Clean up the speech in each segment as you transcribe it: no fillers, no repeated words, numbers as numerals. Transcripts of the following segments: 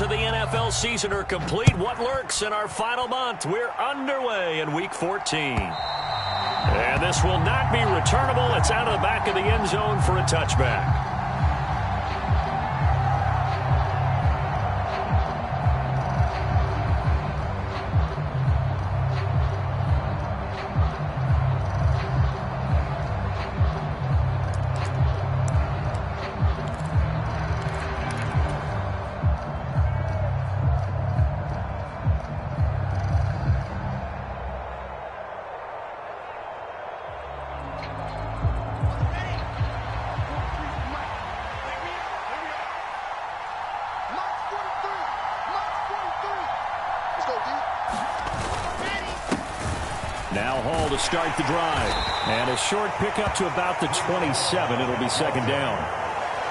of the NFL season are complete. What lurks in our final month? We're underway in Week 14. And this will not be returnable. It's out of the back of the end zone for a touchback. Now Hall to start the drive. And a short pickup to about the 27. It'll be second down.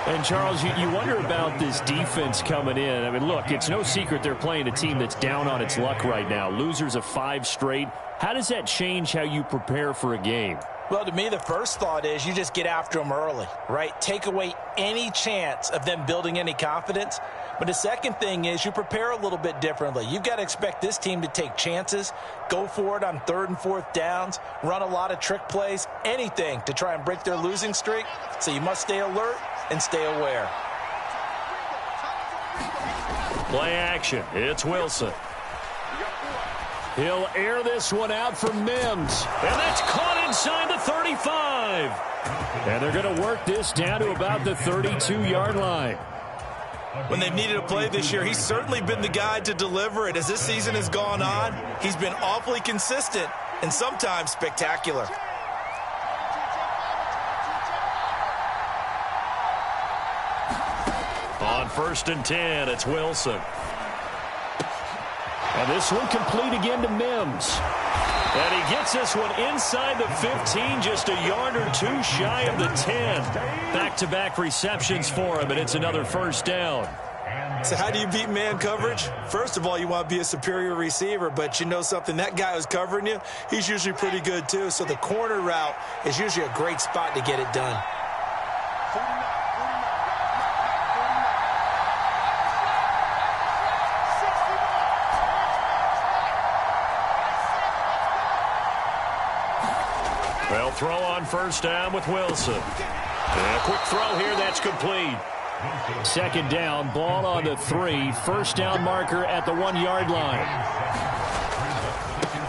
And, Charles, you wonder about this defense coming in. I mean, look, it's no secret they're playing a team that's down on its luck right now. Losers of 5 straight. How does that change how you prepare for a game? Well, to me, the first thought is you just get after them early, right? Take away any chance of them building any confidence. But the second thing is you prepare a little bit differently. You've got to expect this team to take chances, go for it on 3rd and 4th downs, run a lot of trick plays, anything to try and break their losing streak. So you must stay alert and stay aware. Play action. It's Wilson. He'll air this one out for Mims. And that's caught inside the 35. And they're going to work this down to about the 32-yard line. When they've needed a play this year, he's certainly been the guy to deliver it. As this season has gone on, he's been awfully consistent and sometimes spectacular. On 1st and 10, it's Wilson. And this one complete again to Mims. And he gets this one inside the 15, just a yard or two shy of the 10. Back-to-back receptions for him, and it's another first down. So how do you beat man coverage? First of all, you want to be a superior receiver, but you know something, that guy who's covering you, he's usually pretty good too. So the corner route is usually a great spot to get it done. Well, throw on first down with Wilson. And a quick throw here, that's complete. Second down, ball on the 3. First down marker at the 1-yard line.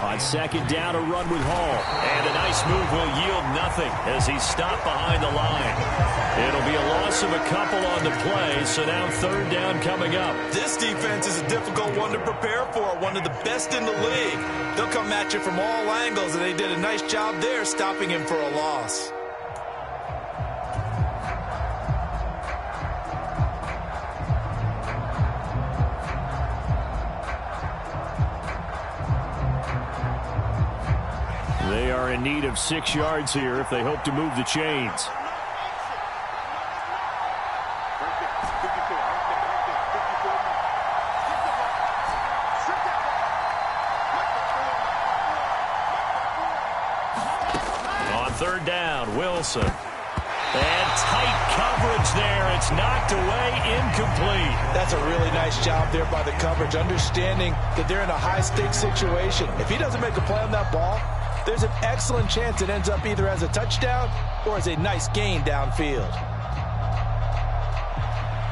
On second down, a run with Hall. And a nice move will yield nothing as he's stopped behind the line. It'll be a loss of a couple on the play, so now 3rd down coming up. This defense is a difficult one to prepare for, one of the best in the league. They'll come at you from all angles, and they did a nice job there stopping him for a loss. They are in need of 6 yards here if they hope to move the chains. On 3rd down, Wilson. And tight coverage there. It's knocked away, incomplete. That's a really nice job there by the coverage, understanding that they're in a high-stakes situation. If he doesn't make a play on that ball, there's an excellent chance it ends up either as a touchdown or as a nice gain downfield.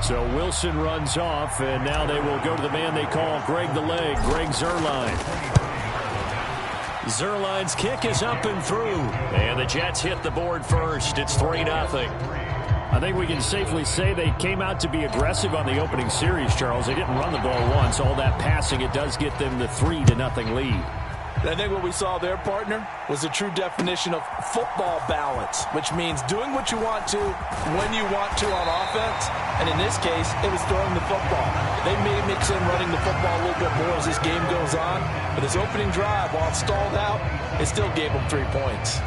So Wilson runs off, and now they will go to the man they call Greg the Leg, Greg Zuerlein. Zuerlein's kick is up and through. And the Jets hit the board first. It's 3-0. I think we can safely say they came out to be aggressive on the opening series, Charles. They didn't run the ball once. All that passing, it does get them the 3-0 lead. I think what we saw there, partner, was the true definition of football balance, which means doing what you want to, when you want to on offense. And in this case, it was throwing the football. They may mix in running the football a little bit more as this game goes on. But this opening drive, while it stalled out, it still gave them 3 points.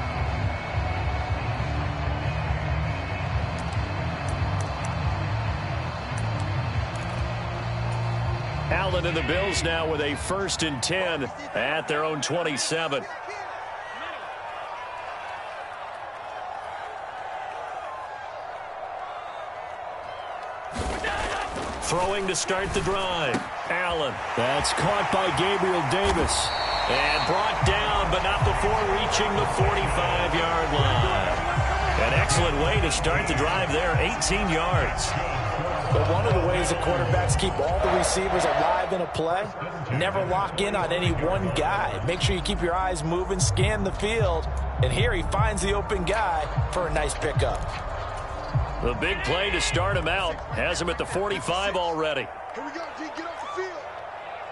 Allen and the Bills now with a 1st and 10 at their own 27. Throwing to start the drive. Allen. That's caught by Gabriel Davis. And brought down, but not before reaching the 45-yard line. An excellent way to start the drive there, 18 yards. But one of the ways the quarterbacks keep all the receivers alive in a play, never lock in on any one guy. Make sure you keep your eyes moving, scan the field, and here he finds the open guy for a nice pickup. The big play to start him out has him at the 45 already. Here we go, G. Get off the field.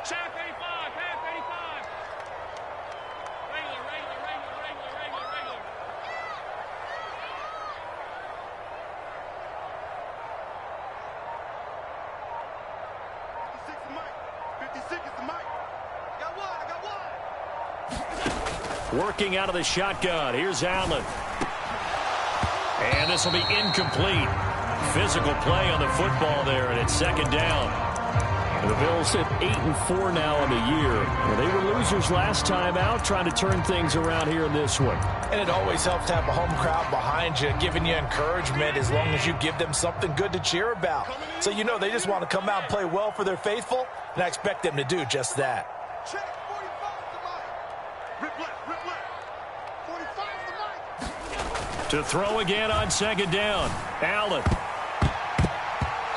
Half 85, half 85. Regular. 56 is Mike. 56 is the Mike. I got one. Working out of the shotgun. Here's Allen. And this will be incomplete. Physical play on the football there, and it's second down. The Bills sit 8-4 now on the year. Well, they were losers last time out, trying to turn things around here in this one. And it always helps to have a home crowd behind you, giving you encouragement as long as you give them something good to cheer about. So you know they just want to come out and play well for their faithful, and I expect them to do just that. Check. 45 is the Mike. Rip left. 45 is the Mike. To throw again on second down. Allen.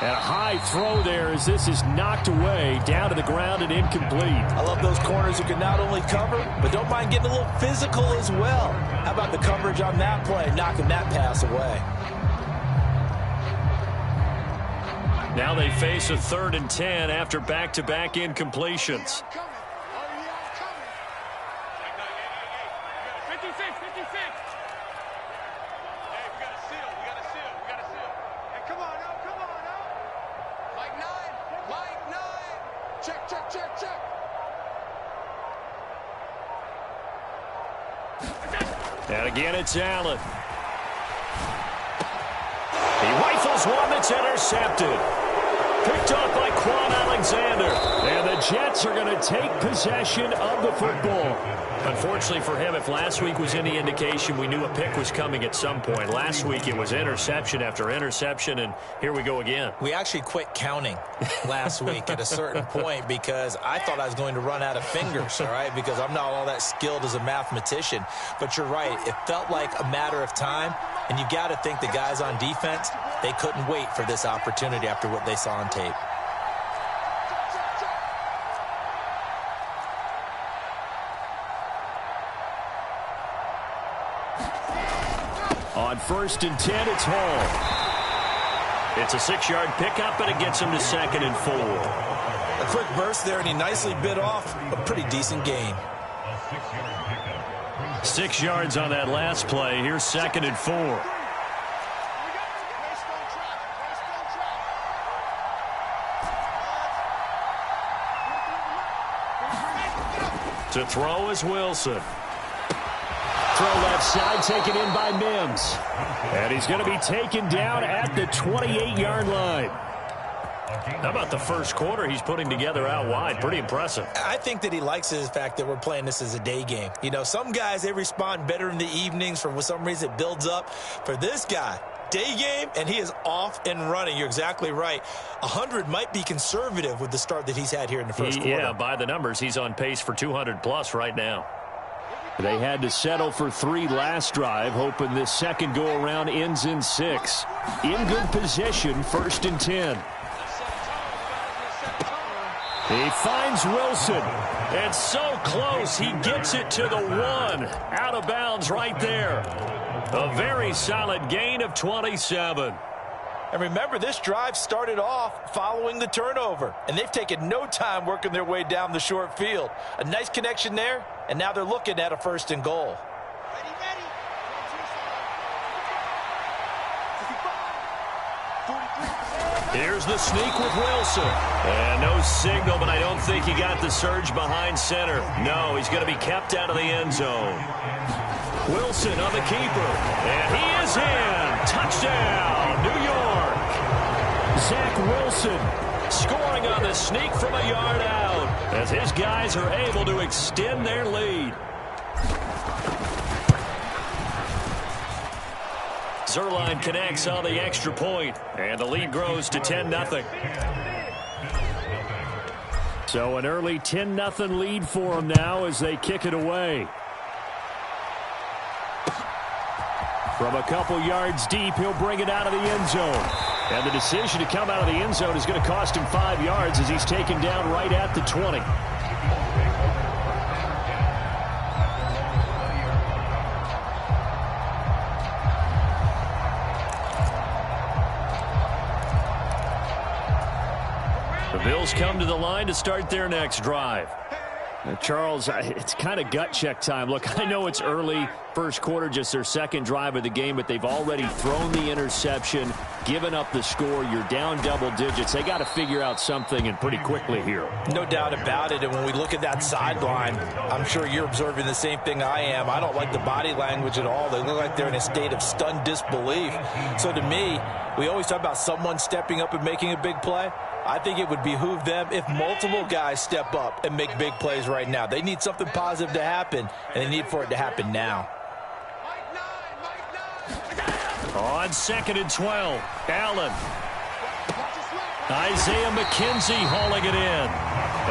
And a high throw there as this is knocked away, down to the ground and incomplete. I love those corners who can not only cover, but don't mind getting a little physical as well. How about the coverage on that play, knocking that pass away? Now they face a 3rd and 10 after back-to-back incompletions. 56. Hey, we got to seal. Hey, come on now. Mike 9. Check. And again, it's Allen. He rifles one that's intercepted. Picked off by Quan Alexander. And the Jets are going to take possession of the football. Unfortunately for him, if last week was any indication, we knew a pick was coming at some point. Last week it was interception after interception, and here we go again. We actually quit counting last week at a certain point because I thought I was going to run out of fingers, all right, because I'm not all that skilled as a mathematician. But you're right. It felt like a matter of time, and you got to think the guys on defense, they couldn't wait for this opportunity after what they saw on tape. On 1st and 10, it's Hall. It's a 6-yard pickup, and it gets him to 2nd and 4. A quick burst there, and he nicely bit off a pretty decent gain. 6 yards on that last play. Here's 2nd and 4. To throw is Wilson. Throw left side, taken in by Mims. And he's going to be taken down at the 28-yard line. How about the first quarter he's putting together out wide? Pretty impressive. I think that he likes the fact that we're playing this as a day game. You know, some guys, they respond better in the evenings. For some reason, it builds up. For this guy, day game, and he is off and running. You're exactly right. 100 might be conservative with the start that he's had here in the first quarter. Yeah, by the numbers, he's on pace for 200-plus right now. They had to settle for 3 last drive, hoping this second go-around ends in 6. In good position, 1st and 10. He finds Wilson. And so close, he gets it to the 1. Out of bounds right there. A very solid gain of 27. And remember, this drive started off following the turnover. And they've taken no time working their way down the short field. A nice connection there, and now they're looking at a 1st and goal. Here's the sneak with Wilson. And no signal, but I don't think he got the surge behind center. No, he's going to be kept out of the end zone. Wilson on the keeper. And he is in. Touchdown, New York. Zach Wilson scoring on the sneak from a yard out as his guys are able to extend their lead. Zerline connects on the extra point, and the lead grows to 10-0. So an early 10-0 lead for them now as they kick it away. From a couple yards deep, he'll bring it out of the end zone. And the decision to come out of the end zone is going to cost him 5 yards as he's taken down right at the 20. The Bills come to the line to start their next drive. Charles, it's kind of gut check time. Look, I know it's early, first quarter, just their second drive of the game, but they've already thrown the interception, given up the score. You're down double digits. They got to figure out something, and pretty quickly here. No doubt about it, and when we look at that sideline, I'm sure you're observing the same thing I am. I don't like the body language at all. They look like they're in a state of stunned disbelief. So to me, we always talk about someone stepping up and making a big play. I think it would behoove them if multiple guys step up and make big plays right now. They need something positive to happen, and they need for it to happen now. On 2nd and 12, Allen. Isaiah McKenzie hauling it in.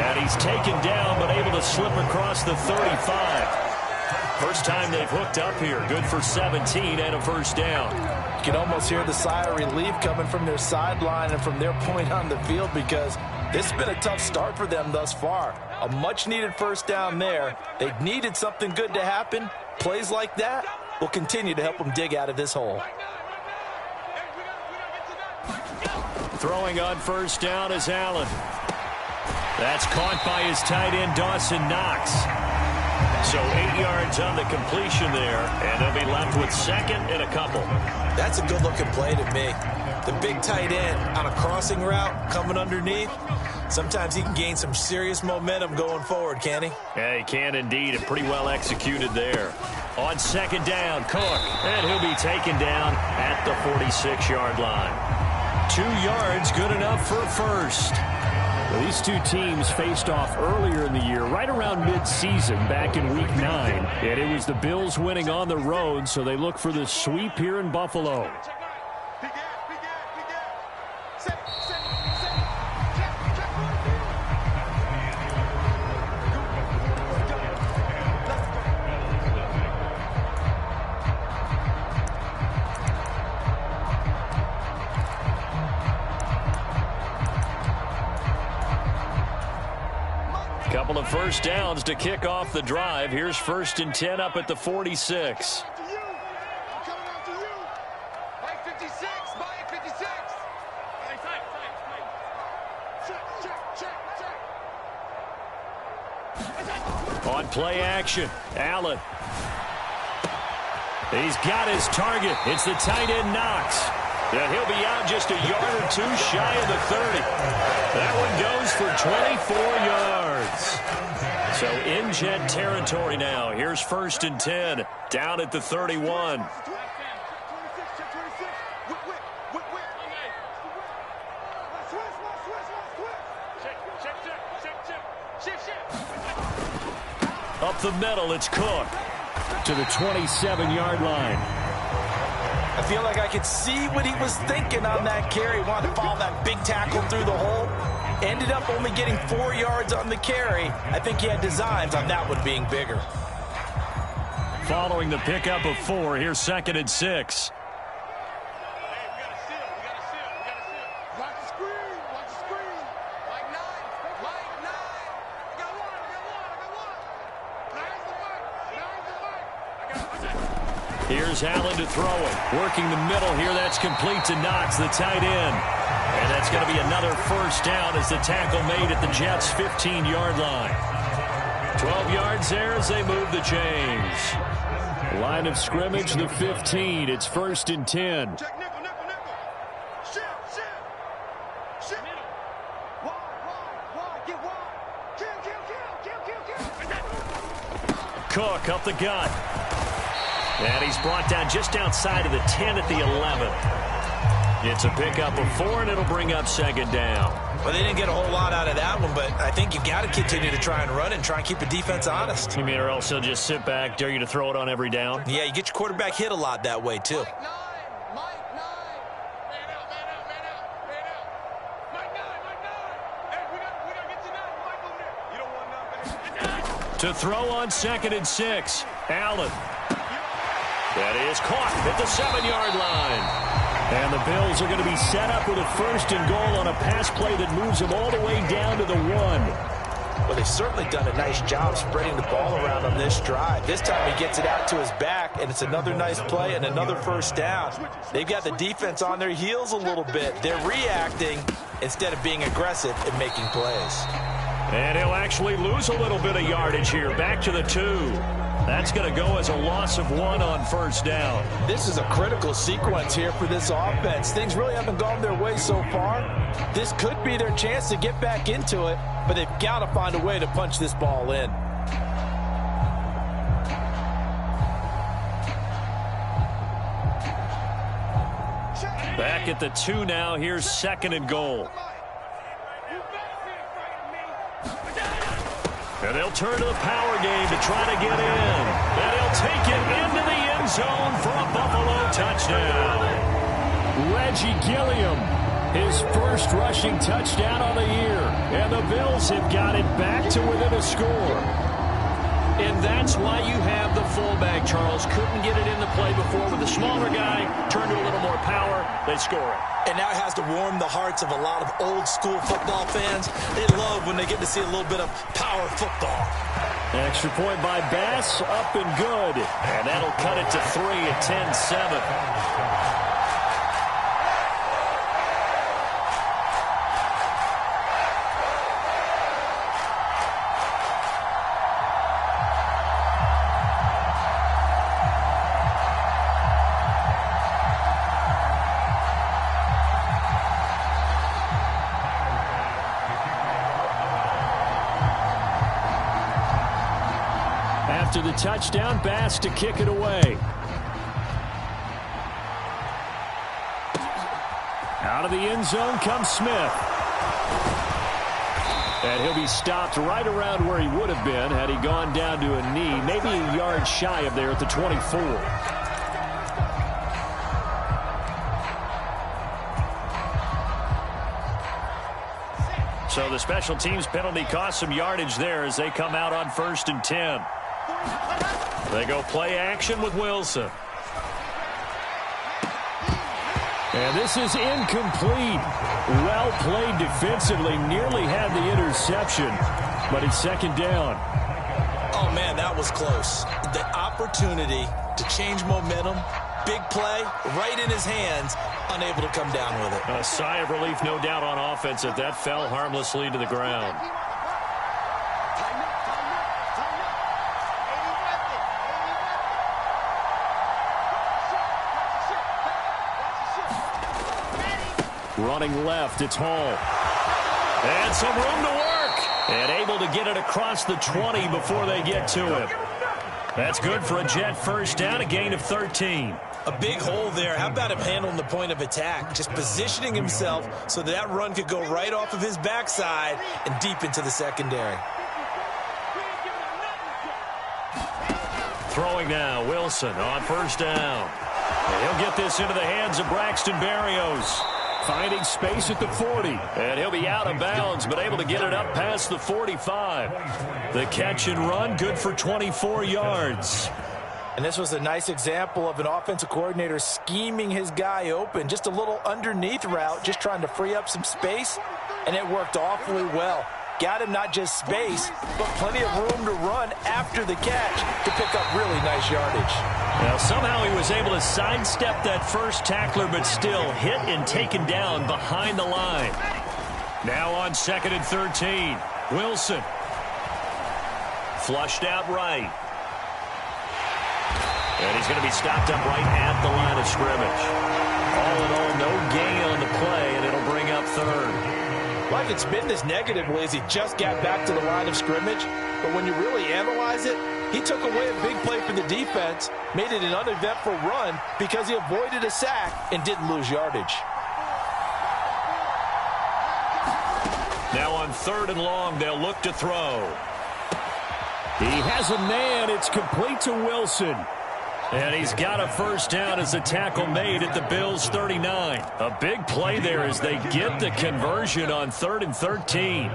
And he's taken down, but able to slip across the 35. First time they've hooked up here. Good for 17 and a first down. You can almost hear the sigh of relief coming from their sideline and from their point on the field, because this has been a tough start for them thus far. A much-needed first down there. They needed something good to happen. Plays like that will continue to help them dig out of this hole. Throwing on first down is Allen. That's caught by his tight end, Dawson Knox. So 8 yards on the completion there, and they'll be left with second and a couple. That's a good-looking play to me. The big tight end on a crossing route coming underneath. Sometimes he can gain some serious momentum going forward, can't he? Yeah, he can indeed, and pretty well executed there. On second down, Cook, and he'll be taken down at the 46-yard line. 2 yards, good enough for a first. Well, these two teams faced off earlier in the year, right around mid-season, back in Week 9. And it was the Bills winning on the road, so they look for the sweep here in Buffalo. Couple of first downs to kick off the drive. Here's 1st and 10 up at the 46. On play action, Allen. He's got his target. It's the tight end, Knox. And he'll be out just a yard or two shy of the 30. That one goes for 24 yards. So in Jet territory now. Here's 1st and 10 down at the 31. Up the middle, it's Cook to the 27-yard line. I feel like I could see what he was thinking on that carry. Wanted to follow that big tackle through the hole. Ended up only getting 4 yards on the carry. I think he had designs on that one being bigger. Following the pickup of 4, here's 2nd and 6. Here's Allen to throw it. Working the middle here. That's complete to Knox, the tight end. And that's going to be another first down as the tackle made at the Jets' 15-yard line. 12 yards there as they move the chains. Line of scrimmage, the 15. It's 1st and 10. Cook up the gut. And he's brought down just outside of the 10 at the 11. It's a pickup of 4, and it'll bring up 2nd down. Well, they didn't get a whole lot out of that one, but I think you've got to continue to try and run and try and keep the defense honest. You mean, or else they'll just sit back, dare you to throw it on every down? Yeah, you get your quarterback hit a lot that way, too. To throw on 2nd and 6. Allen. That is caught at the 7-yard line. And the Bills are going to be set up with a 1st and goal on a pass play that moves them all the way down to the 1. Well, they've certainly done a nice job spreading the ball around on this drive. This time he gets it out to his back, and it's another nice play and another 1st down. They've got the defense on their heels a little bit. They're reacting instead of being aggressive and making plays. And he'll actually lose a little bit of yardage here. Back to the 2. That's going to go as a loss of 1 on 1st down. This is a critical sequence here for this offense. Things really haven't gone their way so far. This could be their chance to get back into it, but they've got to find a way to punch this ball in. Back at the 2 now. Here's 2nd and goal. And they'll turn to the power game to try to get in. And he'll take it into the end zone for a Buffalo touchdown. Reggie Gilliam, his first rushing touchdown on the year. And the Bills have got it back to within a score. And that's why you have the fullback, Charles. Couldn't get it into play before with the smaller guy. Turned to a little more power. They score it. And now it has to warm the hearts of a lot of old-school football fans. They love when they get to see a little bit of power football. Extra point by Bass, up and good. And that'll cut it to 3 at 10-7. After the touchdown, Bass to kick it away. Out of the end zone comes Smith. And he'll be stopped right around where he would have been had he gone down to a knee, maybe a yard shy of there at the 24. So the special teams penalty cost some yardage there as they come out on 1st and 10. They go play action with Wilson. And this is incomplete. Well played defensively. Nearly had the interception, but it's 2nd down. Oh, man, that was close. The opportunity to change momentum, big play, right in his hands, unable to come down with it. A sigh of relief, no doubt, on offense that that fell harmlessly to the ground. Running left, it's Hall. And some room to work. And able to get it across the 20 before they get to him. That's good for a Jet 1st down, a gain of 13. A big hole there. How about him handling the point of attack? Just positioning himself so that run could go right off of his backside and deep into the secondary. Throwing now, Wilson on 1st down. And he'll get this into the hands of Braxton Berrios. Finding space at the 40. And he'll be out of bounds, but able to get it up past the 45. The catch and run, good for 24 yards. And this was a nice example of an offensive coordinator scheming his guy open. Just a little underneath route, just trying to free up some space, and it worked awfully well. Got him not just space, but plenty of room to run after the catch to pick up really nice yardage. Now, somehow he was able to sidestep that first tackler, but still hit and taken down behind the line. Now on 2nd and 13, Wilson. Flushed out right. And he's going to be stopped up right at the line of scrimmage. All in all, no gain on the play, and it'll bring up 3rd. Well, I could spin this negatively as he just got back to the line of scrimmage, but when you really analyze it, he took away a big play for the defense, made it an uneventful run because he avoided a sack and didn't lose yardage. Now on 3rd and long, they'll look to throw. He has a man. It's complete to Wilson. And he's got a 1st down as a tackle made at the Bills' 39. A big play there as they get the conversion on 3rd and 13.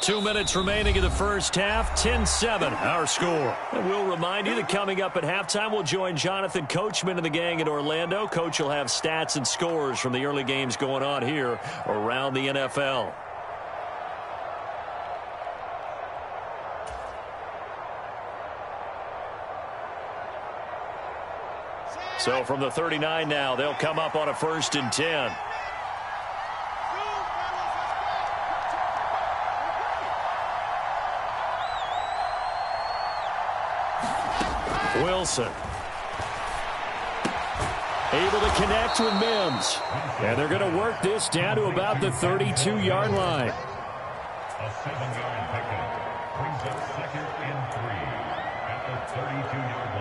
2 minutes remaining in the first half. 10-7, our score. And we'll remind you that coming up at halftime, we'll join Jonathan Coachman and the gang in Orlando. Coach will have stats and scores from the early games going on here around the NFL. So from the 39 now, they'll come up on a 1st and 10. Wilson. Able to connect with Mims. And they're going to work this down to about the 32-yard line. A 7-yard pickup brings up 2nd and 3 at the 32-yard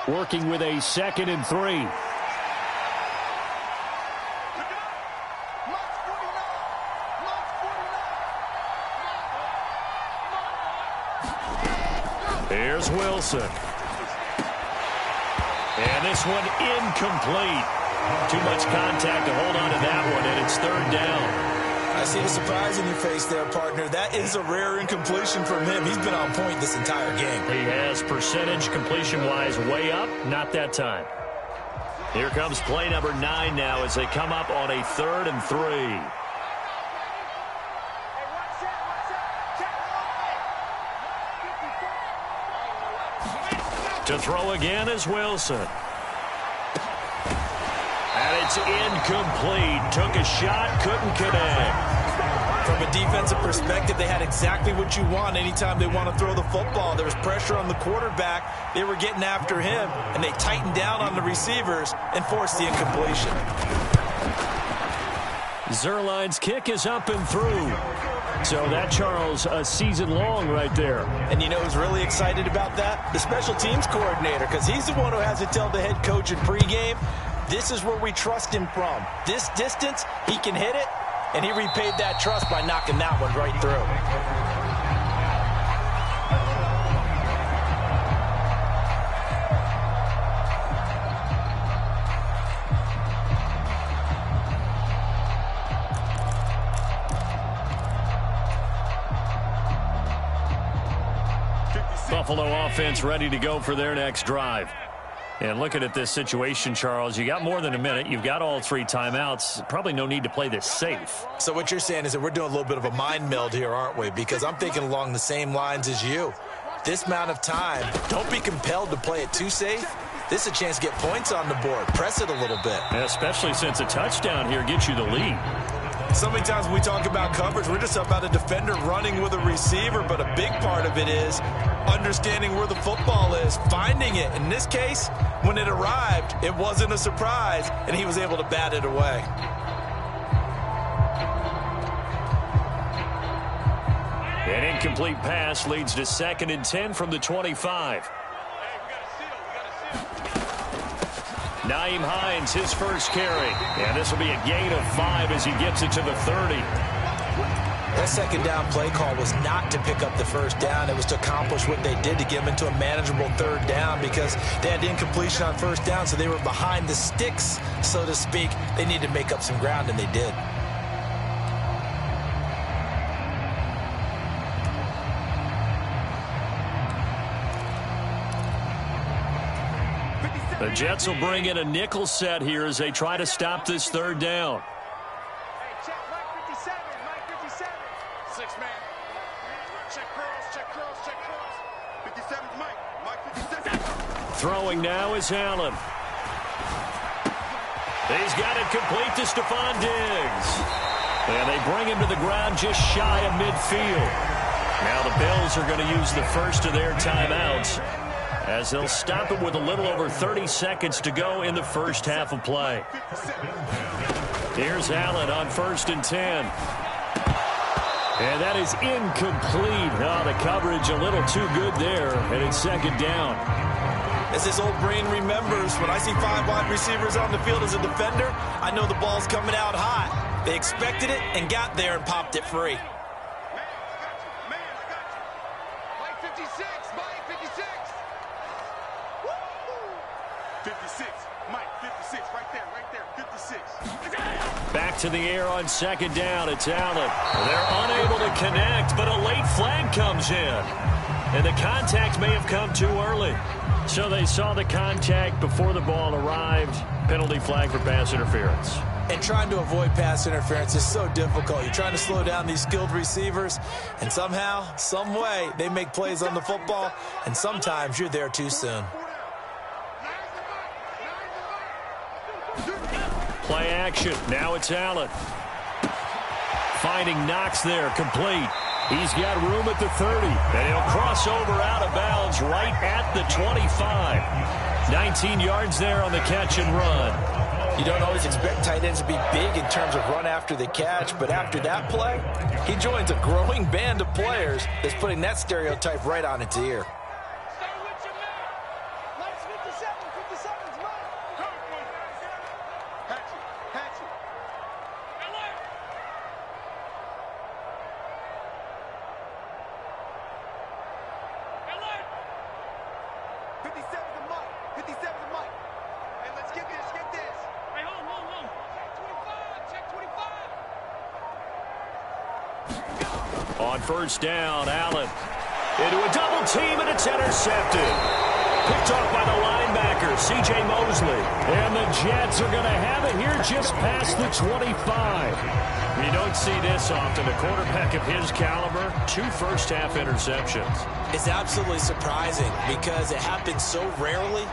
line. Working with a 2nd and 3. Here's Wilson. And this one incomplete. Too much contact to hold on to that one, and it's 3rd down. I see the surprise in your face there, partner. That is a rare incompletion from him. He's been on point this entire game. He has percentage completion-wise way up. Not that time. Here comes play number 9 now as they come up on a 3rd and 3. To throw again is Wilson. And it's incomplete. Took a shot, couldn't connect. From a defensive perspective, they had exactly what you want anytime they want to throw the football. There was pressure on the quarterback. They were getting after him, and they tightened down on the receivers and forced the incompletion. Zerline's kick is up and through. So that, Charles, a season long right there. And you know who's really excited about that? The special teams coordinator, because he's the one who has to tell the head coach in pregame, this is where we trust him from. This distance, he can hit it, and he repaid that trust by knocking that one right through. Buffalo offense ready to go for their next drive. And looking at this situation, Charles, you got more than a minute. You've got all 3 timeouts. Probably no need to play this safe. So what you're saying is that we're doing a little bit of a mind meld here, aren't we? Because I'm thinking along the same lines as you. This amount of time, don't be compelled to play it too safe. This is a chance to get points on the board. Press it a little bit. Yeah, especially since a touchdown here gets you the lead. So many times when we talk about coverage, we're just about a defender running with a receiver, but a big part of it is understanding where the football is, finding it. In this case, when it arrived, it wasn't a surprise, and he was able to bat it away. An incomplete pass leads to 2nd and 10 from the 25. Nyheim Hines, his first carry. And this will be a gain of 5 as he gets it to the 30. That 2nd down play call was not to pick up the 1st down. It was to accomplish what they did to get them into a manageable 3rd down because they had incompletion on 1st down, so they were behind the sticks, so to speak. They needed to make up some ground, and they did. The Jets will bring in a nickel set here as they try to stop this 3rd down. Hey, check Mike 57, Mike 57. 6-man. Check cross. 57's Mike 57. Throwing now is Allen. He's got it complete to Stephon Diggs. And they bring him to the ground just shy of midfield. Now the Bills are going to use the first of their timeouts, as they'll stop it with a little over 30 seconds to go in the first half of play. Here's Allen on 1st and 10. And that is incomplete. Oh, the coverage a little too good there, and it's 2nd down. As this old brain remembers, when I see 5 wide receivers on the field as a defender, I know the ball's coming out hot. They expected it and got there and popped it free. Man, I got you. Mike 56, Mike 56. 56, Mike 56, right there, 56. Back to the air on second down. It's Allen. They're unable to connect, but a late flag comes in. And the contact may have come too early. So they saw the contact before the ball arrived. Penalty flag for pass interference. And trying to avoid pass interference is so difficult. You're trying to slow down these skilled receivers, and somehow, some way, they make plays on the football, and sometimes you're there too soon. Play action. Now it's Allen. Finding Knox there, complete. He's got room at the 30, and he'll cross over out of bounds right at the 25. 19 yards there on the catch and run. You don't always expect tight ends to be big in terms of run after the catch, but after that play, he joins a growing band of players that's putting that stereotype right on its ear. On first down, Allen into a double team, and it's intercepted. Picked off by the linebacker, C.J. Mosley. And the Jets are going to have it here just past the 25. You don't see this often. A quarterback of his caliber, 2 first-half interceptions. It's absolutely surprising because it happens so rarely.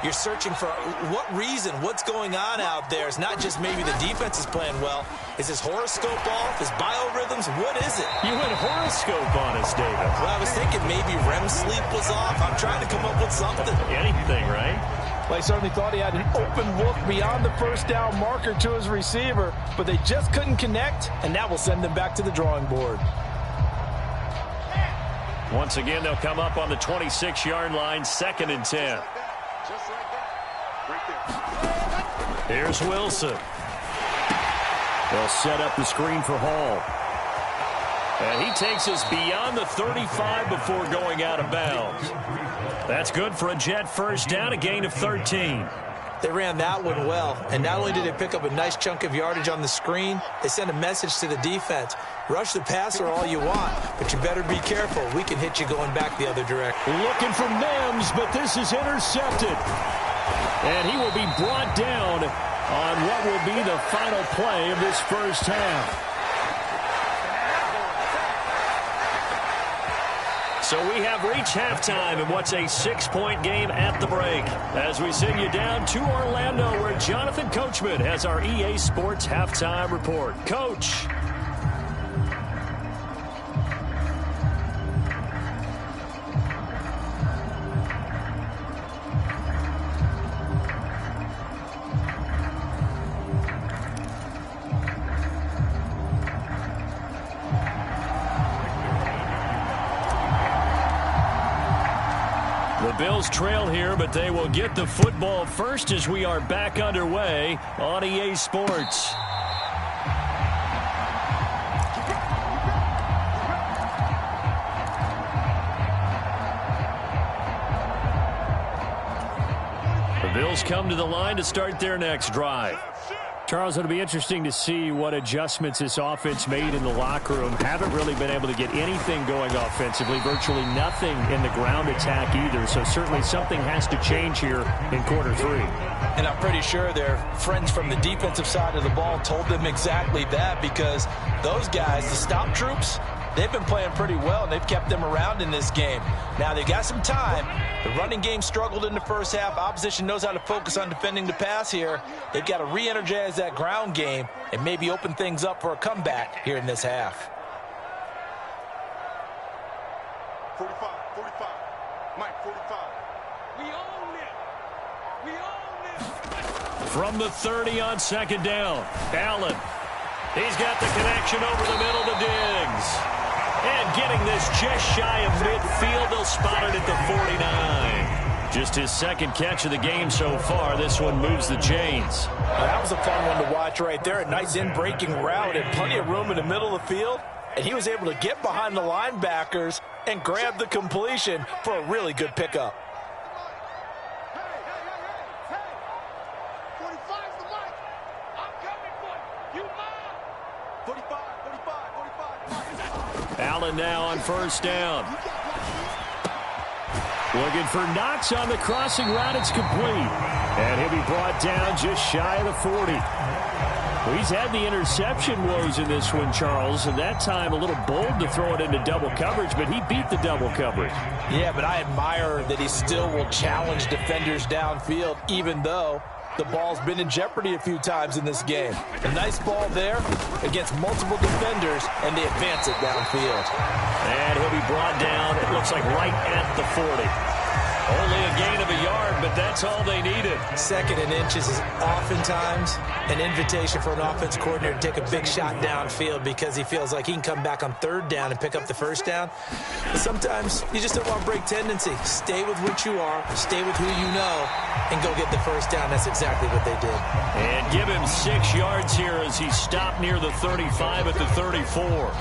You're searching for what reason, what's going on out there. It's not just maybe the defense is playing well. Is his horoscope off? His biorhythms? What is it? You went horoscope on us, David. Well, I was thinking maybe REM sleep was off. I'm trying to come up with something. Anything, right? Well, I certainly thought he had an open look beyond the first down marker to his receiver, but they just couldn't connect, and that will send them back to the drawing board. Once again, they'll come up on the 26-yard line, 2nd and 10. Here's Wilson. They'll set up the screen for Hall. And he takes us beyond the 35 before going out of bounds. That's good for a Jet first down, a gain of 13. They ran that one well, and not only did they pick up a nice chunk of yardage on the screen, they sent a message to the defense. Rush the passer all you want, but you better be careful. We can hit you going back the other direction. Looking for Mims, but this is intercepted. And he will be brought down on what will be the final play of this first half. So we have reached halftime in what's a 6-point game at the break. As we send you down to Orlando, where Jonathan Coachman has our EA Sports halftime report. Coach. Bills trail here, but they will get the football first as we are back underway on EA Sports. The Bills come to the line to start their next drive. Charles, it'll be interesting to see what adjustments this offense made in the locker room. Haven't really been able to get anything going offensively, virtually nothing in the ground attack either. So certainly something has to change here in quarter 3. And I'm pretty sure their friends from the defensive side of the ball told them exactly that, because those guys, the stop troops, they've been playing pretty well, and they've kept them around in this game. Now, they've got some time. The running game struggled in the first half. Opposition knows how to focus on defending the pass here. They've got to re-energize that ground game and maybe open things up for a comeback here in this half. 45, 45. Mike, 45. We own it. We own it. From the 30 on second down, Allen. He's got the connection over the middle to Diggs. And getting this just shy of midfield, they'll spot it at the 49. Just his second catch of the game so far. This one moves the chains. Well, that was a fun one to watch right there. A nice in-breaking route and plenty of room in the middle of the field. And he was able to get behind the linebackers and grab the completion for a really good pickup. Allen now on first down. Looking for Knox on the crossing route. It's complete. And he'll be brought down just shy of the 40. Well, he's had the interception woes in this one, Charles, and that time a little bold to throw it into double coverage, but he beat the double coverage. Yeah, but I admire that he still will challenge defenders downfield, even though the ball's been in jeopardy a few times in this game. A nice ball there against multiple defenders, and they advance it downfield. And he'll be brought down, it looks like right at the 40. Only a gain of a yard, but that's all they needed. Second and inches is oftentimes an invitation for an offense coordinator to take a big shot downfield because he feels like he can come back on third down and pick up the first down. But sometimes you just don't want to break tendency. Stay with what you are, stay with who you know, and go get the first down. That's exactly what they did. And give him 6 yards here as he stopped near the 35 at the 34.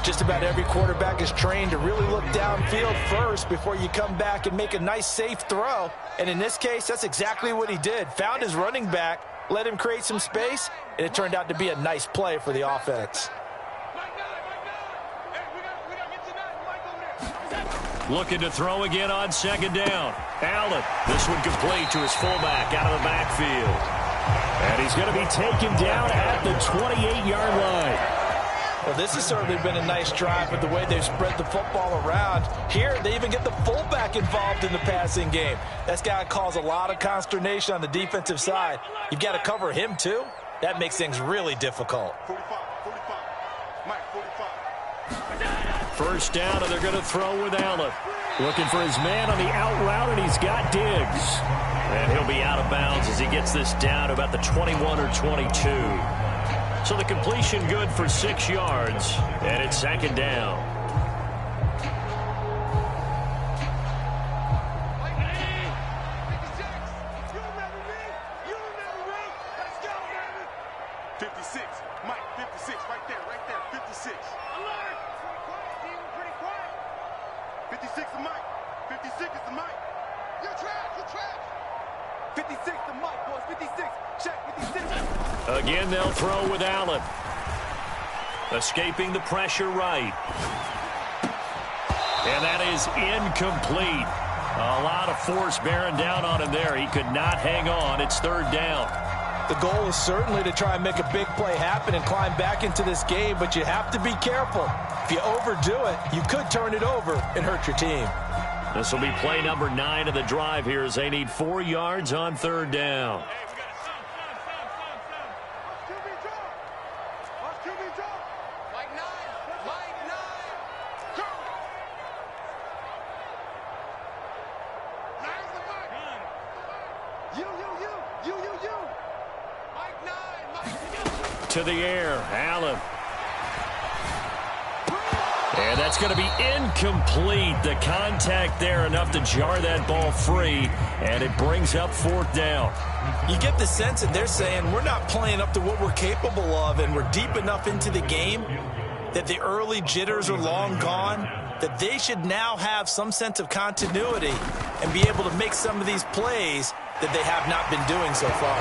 Just about every quarterback is trained to really look downfield first before you come back and make a nice, safe throw. And in this case, that's exactly what he did. Found his running back, let him create some space, and it turned out to be a nice play for the offense. Looking to throw again on second down. Allen, this one complete to his fullback out of the backfield. And he's going to be taken down at the 28-yard line. Well, this has certainly been a nice drive with the way they've spread the football around. Here, they even get the fullback involved in the passing game. That's got to cause a lot of consternation on the defensive side. You've got to cover him, too. That makes things really difficult. 45. Mike, 45. First down, and they're going to throw with Allen. Looking for his man on the out route, and he's got Diggs. And he'll be out of bounds as he gets this down to about the 21 or 22. So the completion good for 6 yards, and it's second down. Mike, 56, right there, 56. Alert! Pretty quiet. 56 is Mike. 56 is the Mike. You're trash. 56 the Mike, boys. 56. Check, 56. Again, they'll throw with Allen. Escaping the pressure right. And that is incomplete. A lot of force bearing down on him there. He could not hang on. It's third down. The goal is certainly to try and make a big play happen and climb back into this game, but you have to be careful. If you overdo it, you could turn it over and hurt your team. This will be play number 9 of the drive here as they need 4 yards on third down. To the air, Allen. And that's going to be incomplete. The contact there enough to jar that ball free, and it brings up fourth down. You get the sense that they're saying we're not playing up to what we're capable of, and we're deep enough into the game that the early jitters are long gone, that they should now have some sense of continuity and be able to make some of these plays that they have not been doing so far.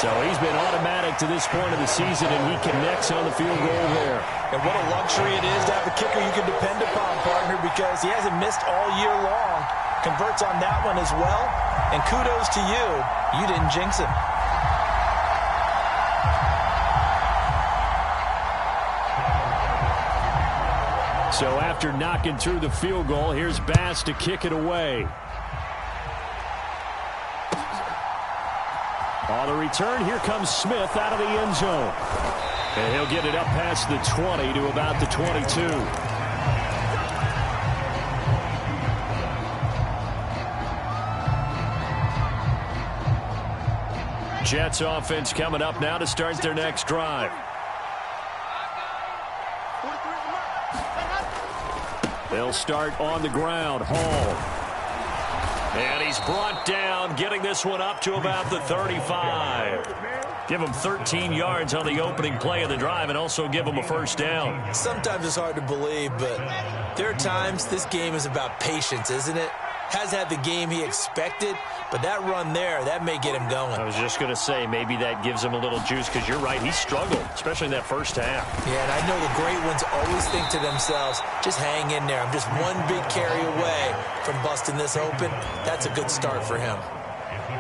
So he's been automatic to this point of the season, and he connects on the field goal there. And what a luxury it is to have a kicker you can depend upon, partner, because he hasn't missed all year long. Converts on that one as well. And kudos to you. You didn't jinx him. So after knocking through the field goal, here's Bass to kick it away. On the return, here comes Smith out of the end zone. And he'll get it up past the 20 to about the 22. Jets offense coming up now to start their next drive. They'll start on the ground. Hall. And he's brought down, getting this one up to about the 35. Give him 13 yards on the opening play of the drive and also give him a first down. Sometimes it's hard to believe, but there are times this game is about patience, isn't it? has had the game he expected, but that run there, that may get him going. I was just going to say, maybe that gives him a little juice, because you're right, he struggled, especially in that first half. Yeah, and I know the great ones always think to themselves, just hang in there. I'm just one big carry away from busting this open. That's a good start for him.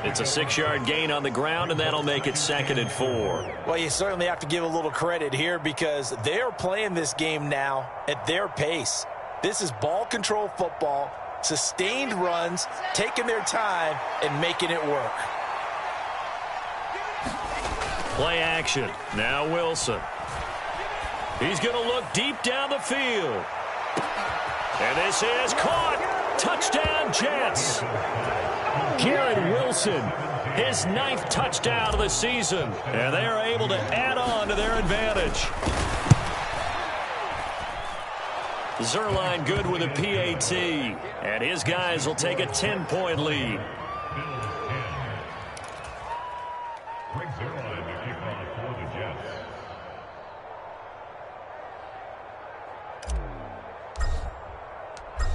It's a 6-yard gain on the ground, and that'll make it 2nd and 4. Well, you certainly have to give a little credit here because they are playing this game now at their pace. This is ball control football, sustained runs, taking their time, and making it work. Play action. Now Wilson. He's going to look deep down the field. And this is caught. Touchdown, Jets. Garrett Wilson, his 9th touchdown of the season. And they are able to add on to their advantage. Zerline good with a PAT. And his guys will take a 10-point lead. Greg Zerline to kick off for the Jets.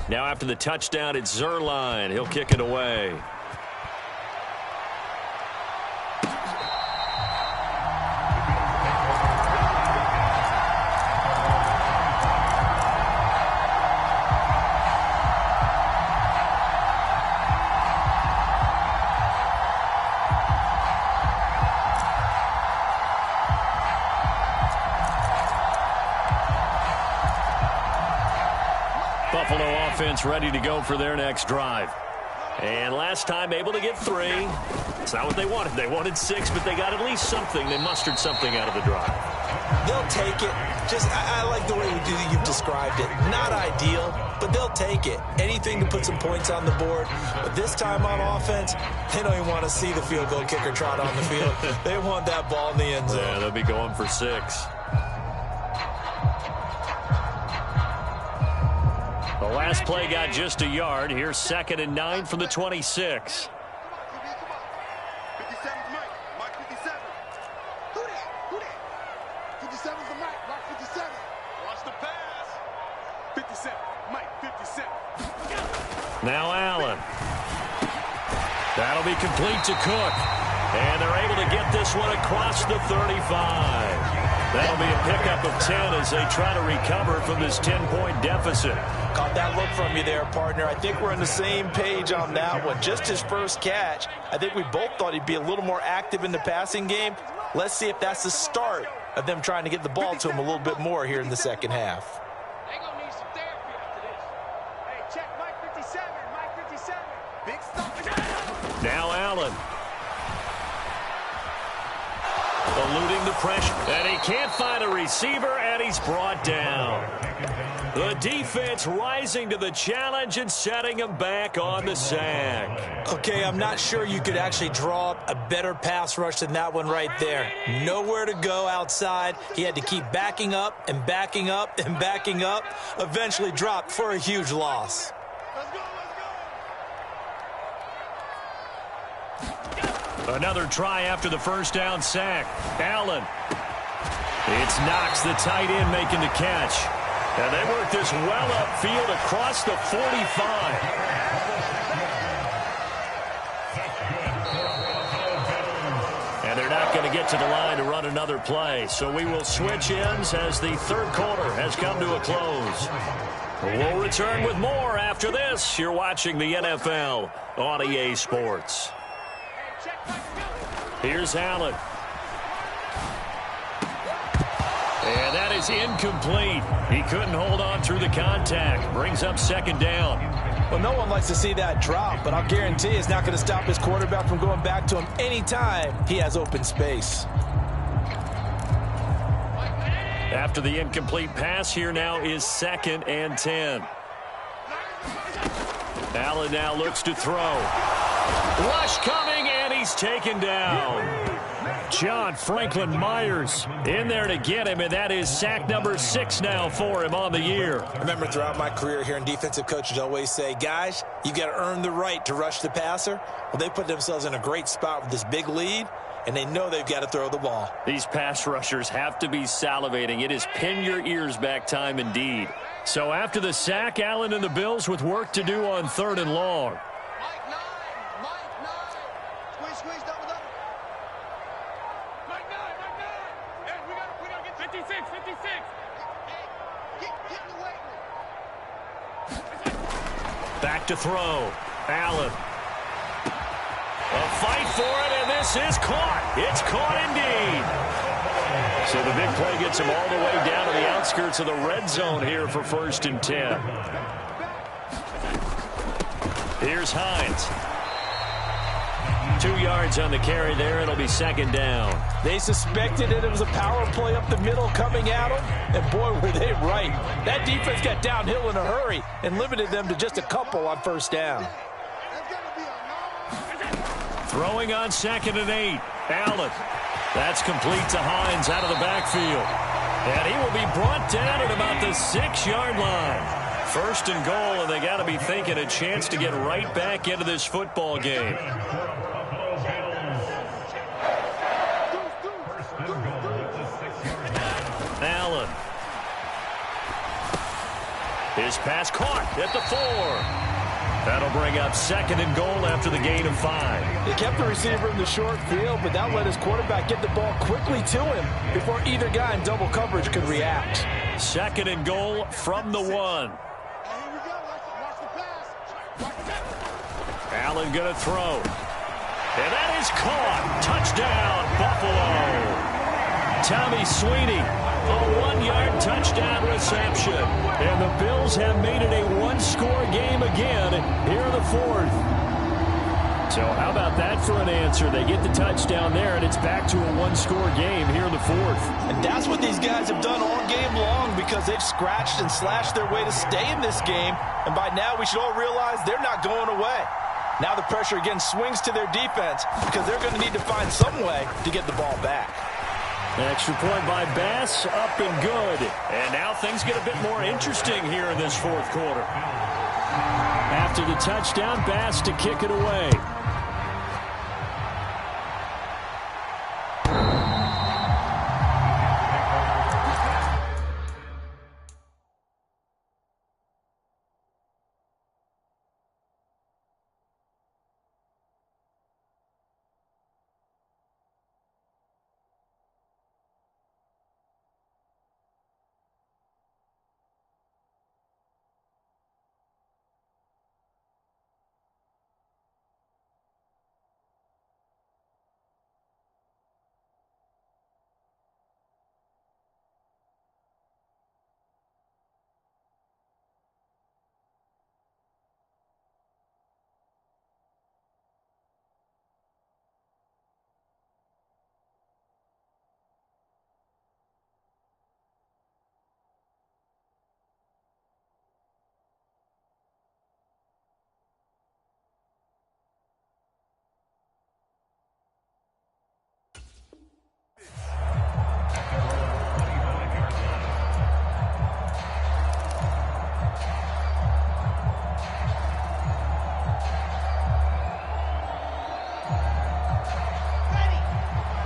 Now after the touchdown, it's Zerline. He'll kick it away. Buffalo offense ready to go for their next drive. And last time able to get 3. It's not what they wanted. They wanted 6, but they got at least something. They mustered something out of the drive. They'll take it. I like the way you've described it. Not ideal, but they'll take it. Anything to put some points on the board. But this time on offense, they don't even want to see the field goal kicker trot on the field. They want that ball in the end zone. Yeah, they'll be going for 6. The last play got just a yard. Here's 2nd and 9 from the 26. 57's Mike. Mike 57. Who that? 57's the Mike. Mike 57. Watch the pass. 57. Mike 57. Now Allen. That'll be complete to Cook. And they're able to get this one across the 35. That'll be a pickup of 10 as they try to recover from this 10-point deficit. Caught that look from you there, partner. I think we're on the same page on that one. Just his first catch. I think we both thought he'd be a little more active in the passing game. Let's see if that's the start of them trying to get the ball to him a little bit more here in the second half. They're going to need some therapy after this. Hey, check Mike 57. Mike 57. Big stuff. Now Allen. Eluding the pressure. And he can't find a receiver, and he's brought down. The defense rising to the challenge and setting him back on the sack. Okay, I'm not sure you could actually draw up a better pass rush than that one right there. Nowhere to go outside. He had to keep backing up and backing up and backing up. Eventually dropped for a huge loss. Another try after the first down sack. Allen. It's Knox, the tight end, making the catch. And they work this well upfield across the 45. And they're not going to get to the line to run another play. So we will switch ends as the third quarter has come to a close. We'll return with more after this. You're watching the NFL on EA Sports. Here's Allen. And that is incomplete. He couldn't hold on through the contact. Brings up second down. Well, no one likes to see that drop, but I'll guarantee it's not going to stop his quarterback from going back to him anytime he has open space. After the incomplete pass, here now is 2nd and 10. Allen now looks to throw. Rush coming, and he's taken down. John Franklin Myers in there to get him, and that is sack number 6 now for him on the year. I remember throughout my career here in defensive coaches always say, guys, you got to earn the right to rush the passer. Well, they put themselves in a great spot with this big lead, and they know they've got to throw the ball. These pass rushers have to be salivating. It is pin your ears back time indeed. So after the sack, Allen and the Bills with work to do on 3rd and long. Mike 9. Squeeze, double. Mike 9. Hey, we got to get 56. Get in the way. Back to throw. Allen. A fight for it, and this is caught. It's caught indeed. So the big play gets him all the way down to the outskirts of the red zone here for 1st and 10. Here's Hines. 2 yards on the carry there. It'll be 2nd down. They suspected it was a power play up the middle coming at them, and boy, were they right. That defense got downhill in a hurry and limited them to just a couple on 1st down. Throwing on 2nd and 8. Allen. That's complete to Hines out of the backfield. And he will be brought down at about the 6-yard line. 1st and goal, and they got to be thinking a chance to get right back into this football game. Allen. His pass caught at the 4. That'll bring up 2nd and goal after the gain of 5. They kept the receiver in the short field, but that let his quarterback get the ball quickly to him before either guy in double coverage could react. 2nd and goal from the 1. Allen going to throw. And that is caught. Touchdown, Buffalo. Tommy Sweeney, a 1-yard touchdown reception. And the Bills have made it a 1-score game again here in the 4th. So how about that for an answer? They get the touchdown there, and it's back to a 1-score game here in the 4th. And that's what these guys have done all game long, because they've scratched and slashed their way to stay in this game. And by now, we should all realize they're not going away. Now the pressure again swings to their defense, because they're going to need to find some way to get the ball back. An extra point by Bass, up and good. And now things get a bit more interesting here in this 4th quarter. After the touchdown, Bass to kick it away.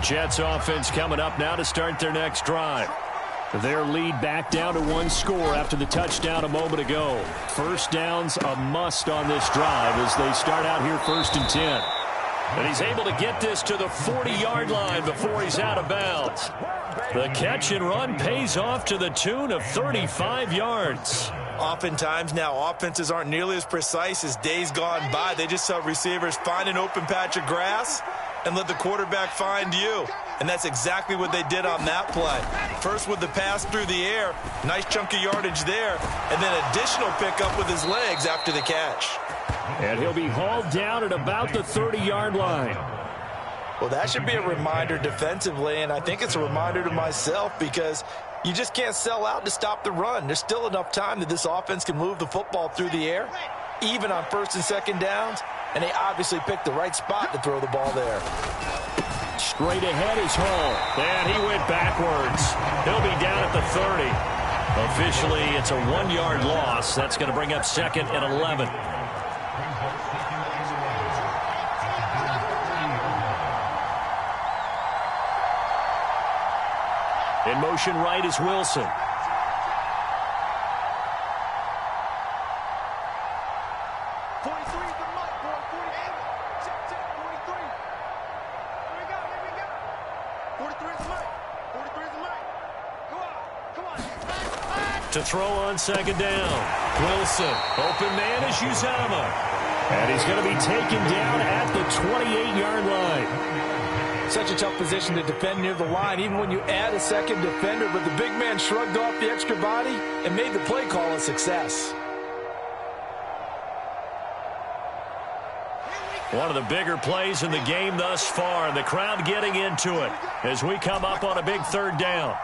Jets offense coming up now to start their next drive. Their lead back down to 1 score after the touchdown a moment ago. 1st down's a must on this drive as they start out here 1st and 10. And he's able to get this to the 40-yard line before he's out of bounds. The catch and run pays off to the tune of 35 yards. Oftentimes now offenses aren't nearly as precise as days gone by. They just have receivers find an open patch of grass and let the quarterback find you. And that's exactly what they did on that play. First with the pass through the air, nice chunk of yardage there, and then additional pickup with his legs after the catch. And he'll be hauled down at about the 30-yard line. Well, that should be a reminder defensively, and I think it's a reminder to myself, because you just can't sell out to stop the run. There's still enough time that this offense can move the football through the air, even on 1st and 2nd downs, and they obviously picked the right spot to throw the ball there. Straight ahead is Hall, and he went backwards. He'll be down at the 30. Officially, it's a 1-yard loss. That's going to bring up 2nd and 11. In motion right is Wilson. To throw on second down. Wilson. Open man is Uzomah. And he's going to be taken down at the 28-yard line. Such a tough position to defend near the line, even when you add a second defender. But the big man shrugged off the extra body and made the play call a success. One of the bigger plays in the game thus far. And the crowd getting into it as we come up on a big third down.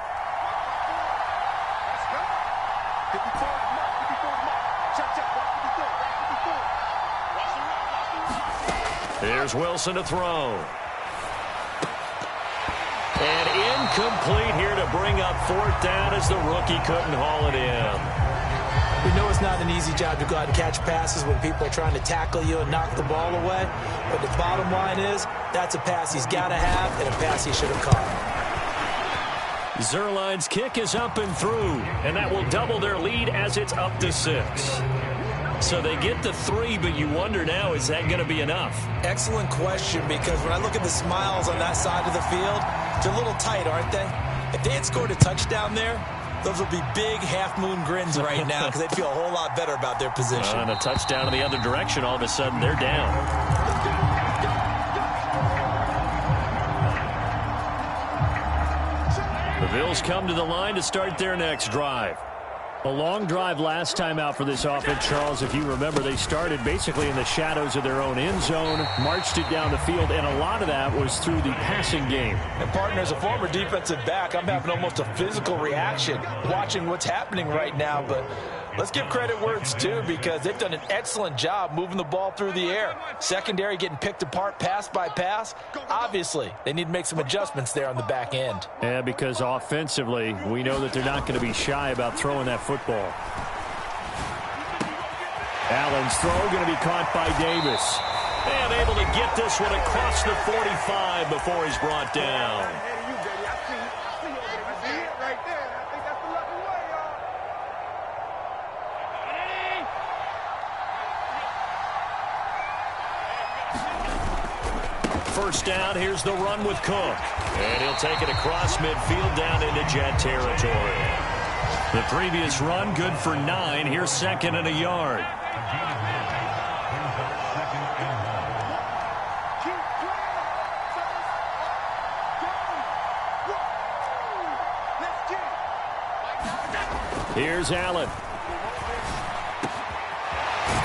Here's Wilson to throw. And incomplete here to bring up fourth down as the rookie couldn't haul it in. We know it's not an easy job to go out and catch passes when people are trying to tackle you and knock the ball away. But the bottom line is, that's a pass he's got to have and a pass he should have caught. Zerline's kick is up and through, and that will double their lead as it's up to 6. So they get the 3, but you wonder now, is that going to be enough? Excellent question, because when I look at the smiles on that side of the field, they're a little tight, aren't they? If they had scored a touchdown there, those would be big half-moon grins right now because they'd feel a whole lot better about their position. And a touchdown in the other direction, all of a sudden they're down. The Bills come to the line to start their next drive. A long drive last time out for this offense, Charles. If you remember, they started basically in the shadows of their own end zone, marched it down the field, and a lot of that was through the passing game. And, partner, as a former defensive back, I'm having almost a physical reaction watching what's happening right now. But let's give credit where it's due, because they've done an excellent job moving the ball through the air. Secondary getting picked apart pass by pass. Obviously, they need to make some adjustments there on the back end. Yeah, because offensively, we know that they're not going to be shy about throwing that football. Allen's throw going to be caught by Davis. And able to get this one across the 45 before he's brought down. First down, here's the run with Cook. And he'll take it across midfield down into Jet territory. The previous run, good for 9. Here's second and a yard. Here's Allen.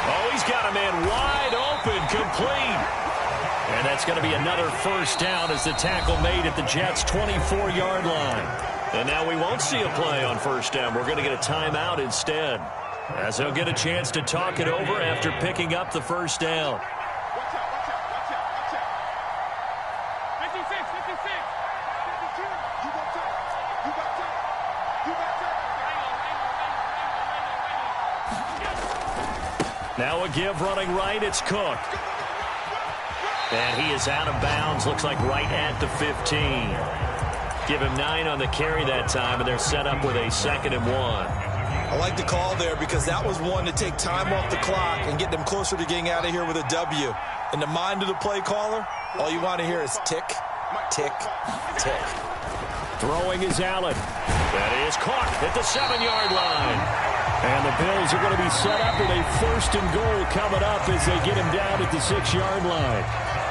Oh, he's got a man wide open, complete. And that's going to be another first down as the tackle made at the Jets' 24-yard line. And now we won't see a play on first down. We're going to get a timeout instead, as they'll get a chance to talk it over after picking up the first down. Watch out. 56, 56. 52. You got time. Now a give running right. It's Cook. And he is out of bounds, looks like right at the 15. Give him 9 on the carry that time, and they're set up with a 2nd and 1. I like the call there, because that was one to take time off the clock and get them closer to getting out of here with a W. In the mind of the play caller, all you want to hear is tick, tick, tick. Throwing is Allen. That is caught at the 7-yard line. And the Bills are going to be set up with a 1st and goal coming up as they get him down at the 6-yard line.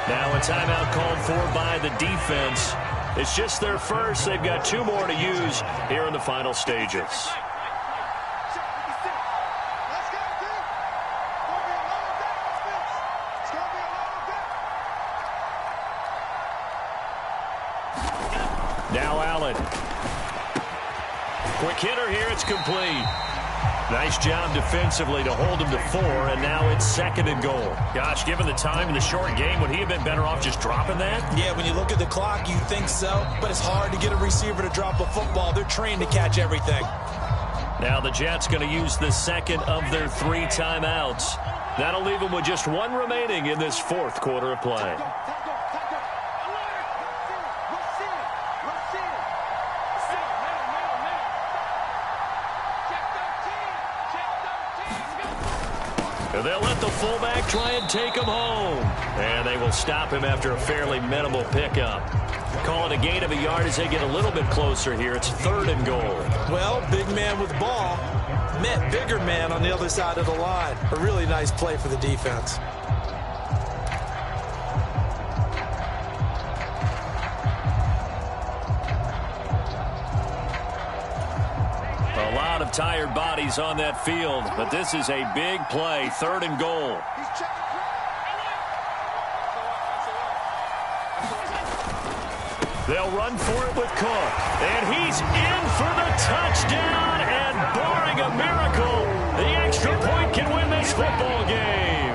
Now a timeout called for by the defense. It's just their first. They've got 2 more to use here in the final stages. Now Allen. Quick hitter here. It's complete. Nice job defensively to hold him to 4, and now it's 2nd and goal. Gosh, given the time in the short game, would he have been better off just dropping that? Yeah, when you look at the clock, you think so, but it's hard to get a receiver to drop a football. They're trained to catch everything. Now the Jets going to use the 2nd of their 3 timeouts. That'll leave them with just 1 remaining in this 4th quarter of play. They'll let the fullback try and take him home. And they will stop him after a fairly minimal pickup. Call it a gain of a yard as they get a little bit closer here. It's 3rd and goal. Well, big man with the ball met bigger man on the other side of the line. A really nice play for the defense. A lot of tired bodies on that field, but this is a big play. 3rd and goal. They'll run for it with Cook. And he's in for the touchdown. And barring a miracle, the extra point can win this football game.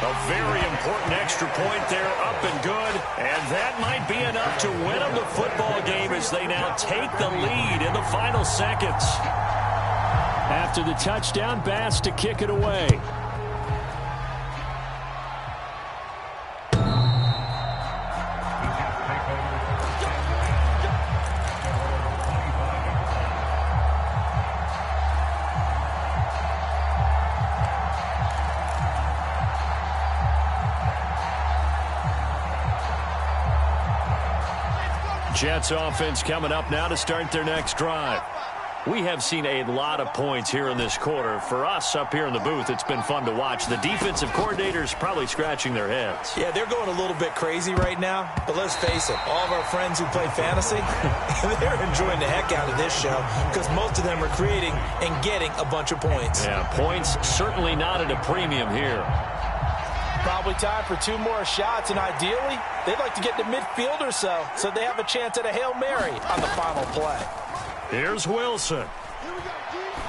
A very important extra point there, up and good. And that might be enough to win them the football game as they now take the lead in the final seconds. After the touchdown, Bass to kick it away. Jets offense coming up now to start their next drive. We have seen a lot of points here in this quarter. For us up here in the booth, it's been fun to watch. The defensive coordinators probably scratching their heads. Yeah, they're going a little bit crazy right now. But let's face it, all of our friends who play fantasy, they're enjoying the heck out of this show because most of them are creating and getting a bunch of points. Yeah, points certainly not at a premium here. Probably time for 2 more shots, and ideally, they'd like to get to midfield or so they have a chance at a Hail Mary on the final play. Here's Wilson.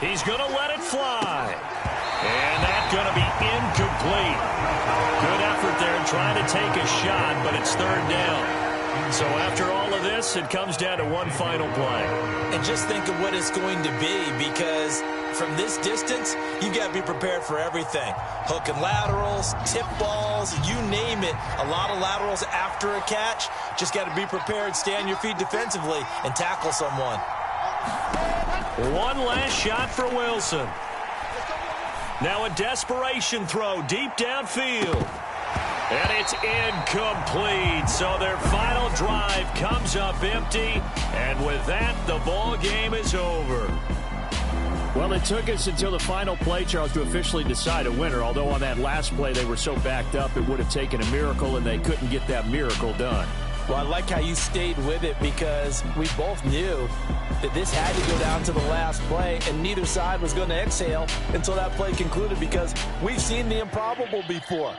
He's going to let it fly. And that's going to be incomplete. Good effort there trying to take a shot, but it's 3rd down. So after all of this, it comes down to one final play. And just think of what it's going to be, because from this distance, you've got to be prepared for everything. Hook and laterals, tip balls, you name it. A lot of laterals after a catch. Just got to be prepared, stay on your feet defensively, and tackle someone. One last shot for Wilson. Now a desperation throw deep downfield. And it's incomplete. So their final drive comes up empty. And with that, the ball game is over. Well, it took us until the final play, Charles, to officially decide a winner. Although on that last play they were so backed up, it would have taken a miracle, and they couldn't get that miracle done. Well, I like how you stayed with it, because we both knew that this had to go down to the last play, and neither side was going to exhale until that play concluded, because we've seen the improbable before.